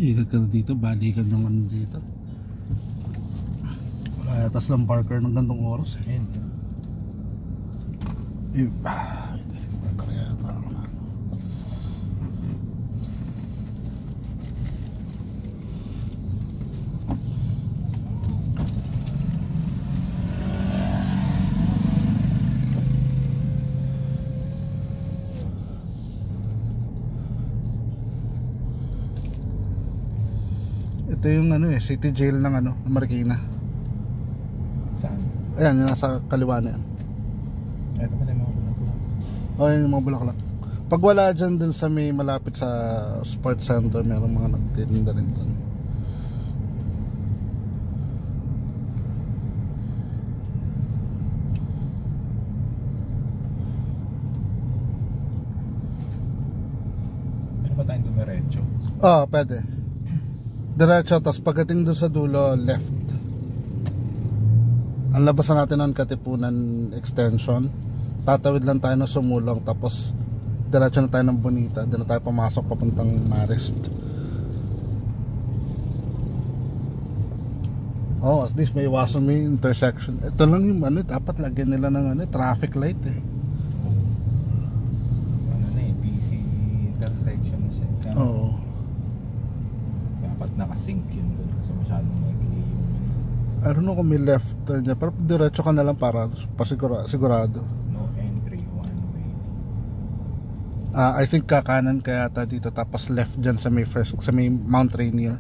Ikat ka na dito, balikan yung ano dito. Wala yatas lang parker ng gantong oras eh. Hindi ko parker yata ako na. Ito yung ano eh, city jail ng ano, ng Marikina. Saan? Ayan, yung nasa kaliwa na yan. Ito pala yung mga bulaklak. O yun yung mga bulaklak. Pag wala dyan dun sa may malapit sa sports center, merong mga nagtitinda rin dun. Ano ba tayong dumiretso? Pwede. Diretso, tapos pagdating dun sa dulo, left. Ang labasan natin ng Katipunan Extension. Tatawid lang tayo ng Sumulong, tapos diretso na tayo ng Bonita. Doon na tayo pumasok papuntang Marist. At least may iwasan, may intersection. Ito lang yung ano, dapat lagyan nila ng ano, traffic light eh. Ano na eh, busy intersection na siya. Oo. Dapat nakasync yun doon kasi masyadong maikli yung I don't know kung may left turn niya, pero diretso ka na lang para sigurado. no entry, one way. I think kakanan kaya ata dito, tapos left dyan sa may Mount Rainier.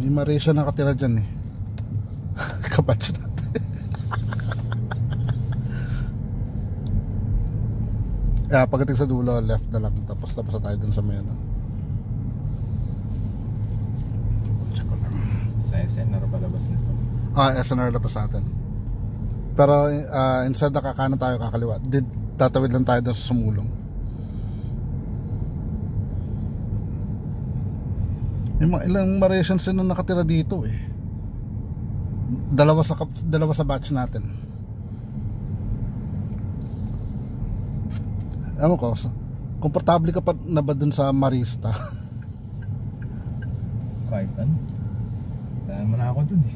May Marisha nakatira dyan eh. Kabatch natin. Pagdating sa dulo, left na lang, tapos na tayo dun sa may ano. Check ko lang. Sa SNR palabas nito. SNR labas natin. Pero instead na kakanan tayo, kakaliwa, tatawid lang tayo dun sa Sumulong. May mga ilang Malaysians din na nakatira dito eh. Dalawa sa batch natin. Ewan ko, komportable ka pa na ba dun sa Marista? Kahit ano. Dahil mo na ako dun eh.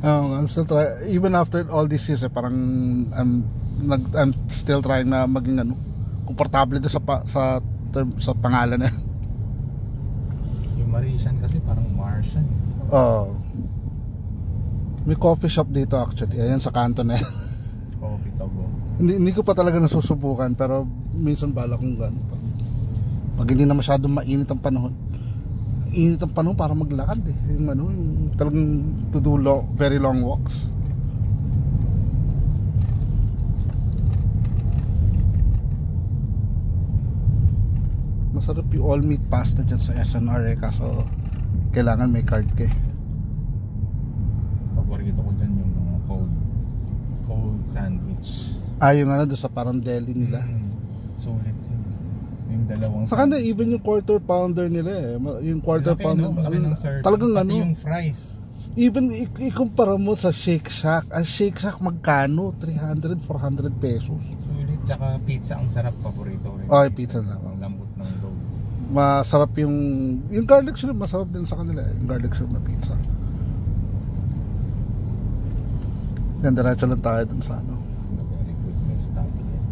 I'm still trying, even after all these years parang I'm still trying na maging ano, komportable doon sa pangalan na. Yung Maritian kasi parang Martian. May coffee shop dito actually, ayan sa kanto na yan. Coffee tabo. Hindi ko pa talaga nasusubukan, pero minsan bala kong gano'n pag hindi na masyadong mainit ang panahon. Init ang panahon para maglakad eh. Yung ano, yung talagang to do very long walks. Masarap yung all meat pasta dyan sa SNR eh, kaso kailangan may card ka eh. Paborito ko dyan yung mga cold sandwich. Yung ano doon sa parang deli nila. Sulit yun. Yung dalawang sa kanya even yung quarter pounder nila eh, yung quarter laki, pounder no? talagang pati ano yung fries. Even ikumpara mo sa Shake Shack, Shake Shack magkano? 300, 400 pesos. Sulit, tsaka pizza ang sarap, paborito rin. Pizza na. Ang lambot ng dough. Masarap yung garlic shrimp, masarap din sa kanila eh, yung garlic shrimp na pizza. Yan, diretso lang tayo dun sa ano. Very good, may stop yan.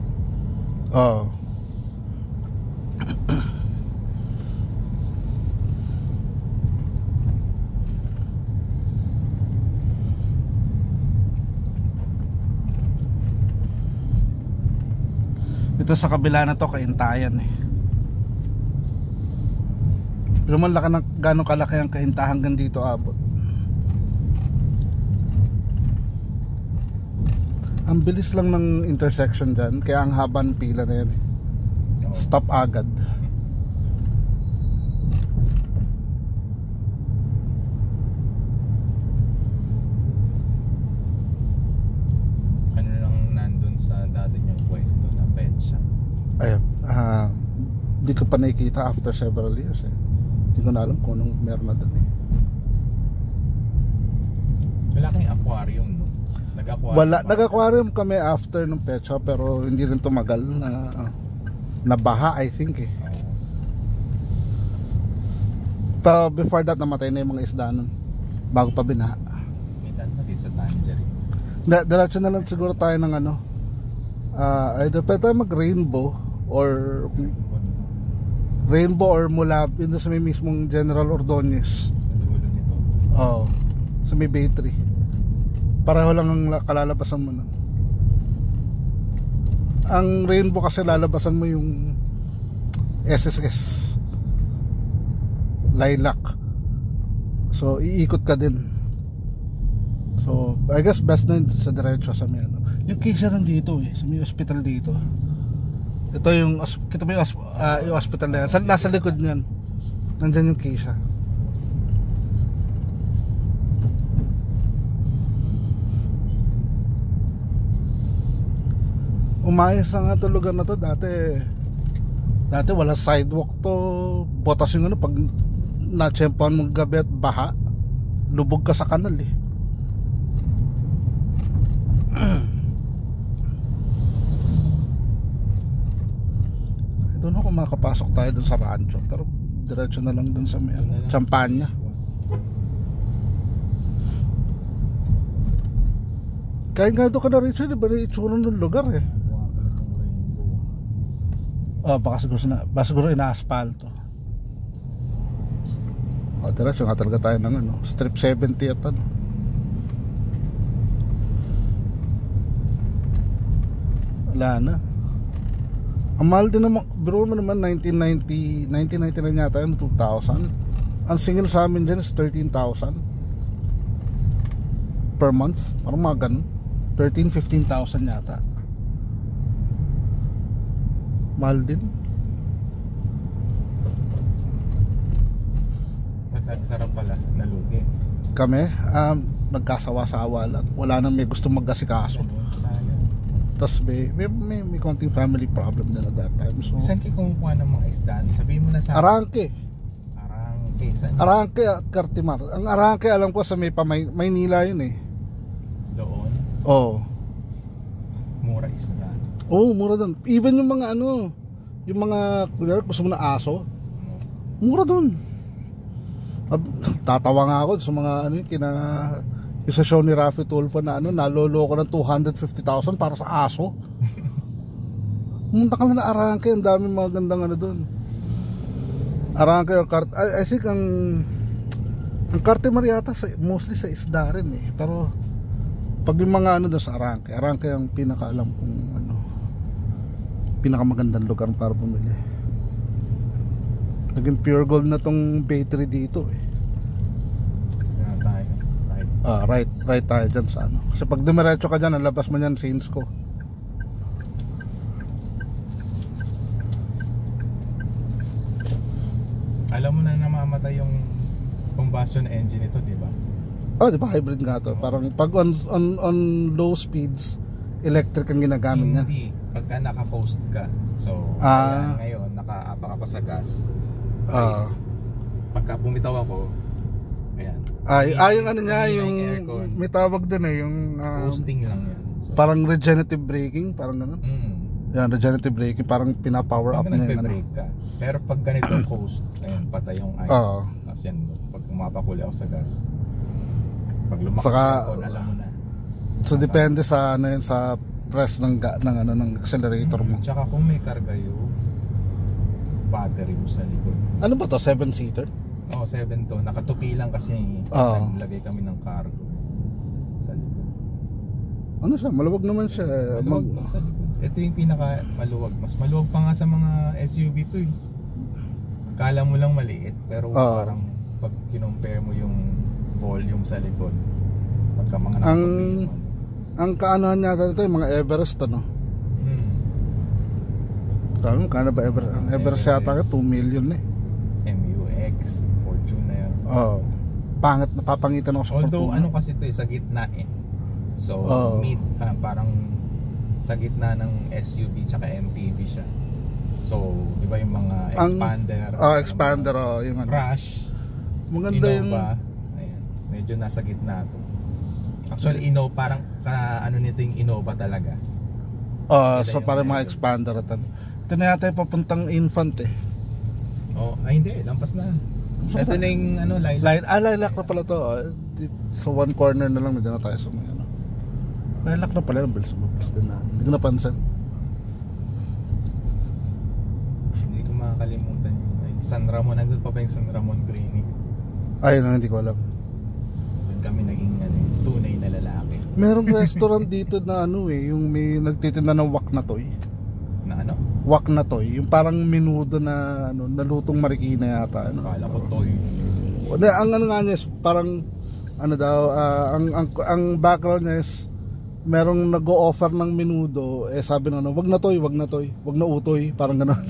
Ito sa kabila na to, Kaintayan eh. Pero man laki ng gano'ng kalaki ang Kaintahan hanggang dito abot. Ang bilis lang ng intersection dyan, kaya ang haba ng pila na yan eh. Stop agad. Ano lang nandun sa dati niyong pwesto na pet shop? Di ko pa nakikita after several years eh. Di ko na alam kung anong meron na dun eh. Wala kayong aquarium, no? Nag-aquarium. Nag-aquarium kami after ng pet shop, pero hindi rin tumagal na nabaha, I think eh. Pero before that, namatay na yung mga isda nun bago pa binaha. May tanong dito sa Tangerine. Diretso na lang siguro tayo ng either pwede tayo mag rainbow or mula yun sa may mismong General Ordonez. Sa dulo nito. Oo, sa may Bay 3. Pareho lang ang kalalabasan mo nun. Ang rainbow kasi lalabasan mo yung SSS Lilac. So iikot ka din. So I guess best na yun sa diretso sa may yung Keisha nandito sa may hospital dito. Ito yung kita mo yung hospital na yan. Nasa likod niyan. Nandyan yung Keisha. Umayos na nga ito lugar na to. Dati wala sidewalk to. Botas yung pag natsempohan mong gabi at baha, lubog ka sa kanal eh. I don't know kung makapasok tayo dun sa rancho, pero diretso na lang dun sa may Champaña. Kaya nga doon ka na rin siya, di ba na itsura ng lugar eh. Baka siguro ina-asphalto. Diretso nga talaga tayo ng strip 70 at wala na. Ang mahal din naman, biro mo naman 1999 yata yun, 2,000. Ang single sa amin dyan is 13,000 per month. Parang mga ganun 13,000-15,000 yata. Mahal din. Sarap pala, nalugi. Kami, nagkasawa-sawa lang. Wala nang may gusto mag-asikaso. Tapos may konting family problem din at that time. So, saan kayo kumukuha ng mga isda? Sabihin mo na sa Arangke. Saan? Arangke at Cartimar. Ang Arangke alam ko sa Maynila yun eh. Doon? Oo. Mura isda. Oo, mura doon. Even yung mga yung mga kunyari gusto mo na aso, mura doon. Tatawa nga ako sa mga yung sa show ni Rafi Tulfo na naloloko ng 250,000 para sa aso. Munta ka lang na Arangke, ang daming mga gandang doon. Arangke or I think ang Cartimar yata mostly sa isda rin eh. Pero pag yung mga doon sa Arangke ang pinakaalam kung pinakamagandang lugar para bumili. Naging pure gold na tong Bay 3 dito eh. Right tayo dyan sa kasi pag dumiretso ka dyan, ang labas mo dyan Saints ko. Alam mo na namamatay yung combustion engine ito, di ba? Di ba hybrid nga to? Parang pag on low speeds, electric ang ginagamit niya. Hindi, pagka naka-coast ka. So, kaya ngayon naka-apa ka pa sa gas. Pagka bumitaw ako, yung niya, yung may tawag din yung coasting lang yan. So, parang regenerative braking, parang gano'n. Yan, regenerative braking, parang pina-power up niya yung ka. Pero pag ganito coast, ayun, patay yung ice. Tapos yan, pag umapakuli ako sa gas, pag lumakas ako, alam mo na. So depende sa sa press ng accelerator mo. Tsaka kung may karga yung battery mo sa likod. Ano ba to? 7-seater? Oo, 7 to. Nakatupi lang kasi naglagay kami ng cargo sa likod. Ano siya? Maluwag naman siya. Maluwag sa likod. Ito yung pinaka maluwag. Mas maluwag pa nga sa mga SUV to eh. Kala mo lang maliit, pero parang pag kinumpare mo yung volume sa likod, pagka mga nakatupi ang kaanohan yata ito yung mga Everest Sabi mo, kano ba Everest? Ang Everest yata ka 2 million eh. MUX, Fortuner. Pangit, napapangitan ako sa Although Fortuner. kasi ito sa gitna eh. So parang sa gitna ng SUV tsaka MPV siya. So di ba yung mga expander? Expander yung Rush. Maganda yung Innova. Ayan, medyo nasa gitna to. Actually, parang ano nito yung Innova talaga. So parang mga expander at ano. Ito na yata yung papuntang Infant eh. Oh, ay hindi, lampas na. Ito na yung ano, lilac. Lilac na pala to. So one corner na lang, nandiyan na tayo sa may ano. Lilac na pala, bilis din na. Hindi ko napansin. Hindi ko makakalimutan yung San Ramon. Nandun pa ba yung San Ramon Clinic? Ay, hindi ko alam. Doon kami naging tunay na lalaki. Merong restaurant dito na ano yung may nagtitinda ng wak na toy. Na ano? Wak na toy, yung parang menudo na nalutong Marikina yata. Akala ko toy. Ang ano nga niya is parang ano daw, ang background niya is merong nag-o-offer ng menudo, sabi na wag na toy, wag na utoy, parang gano'n.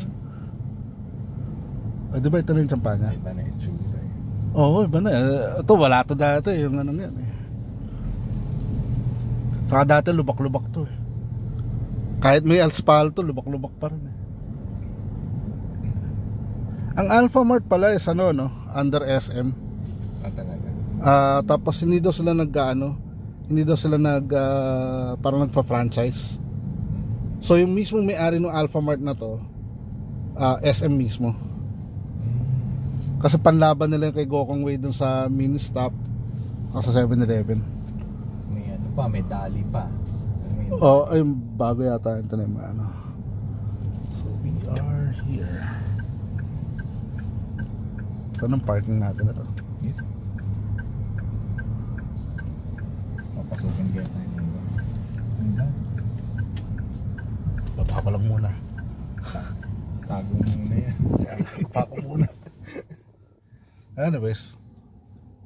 Di ba ito na yung champanya? Iba na yung tsura eh. Oo, iba na. Ito wala to dati, yung ano yan eh. Saka dati lubak-lubak to eh. Kahit may asfalto, lubak-lubak pa rin eh. Ang Alphamart pala is under SM. Talaga. Tapos hindi daw sila parang nagpa-franchise. So yung mismo may-ari ng Alphamart na to, SM mismo. Kasi panlaban nila yung kay Gokong Wei dun sa mini stop sa 7-Eleven. May ano pa, may dali pa. Ay bago yata ito na yung ano. So we are here. Saan ang parking natin na to? Yes. Papasukin kaya tayo nito. Baba ko lang muna. Tago muna yan. Baba ko muna. Anyways,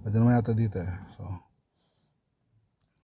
pwede naman yata dito eh. So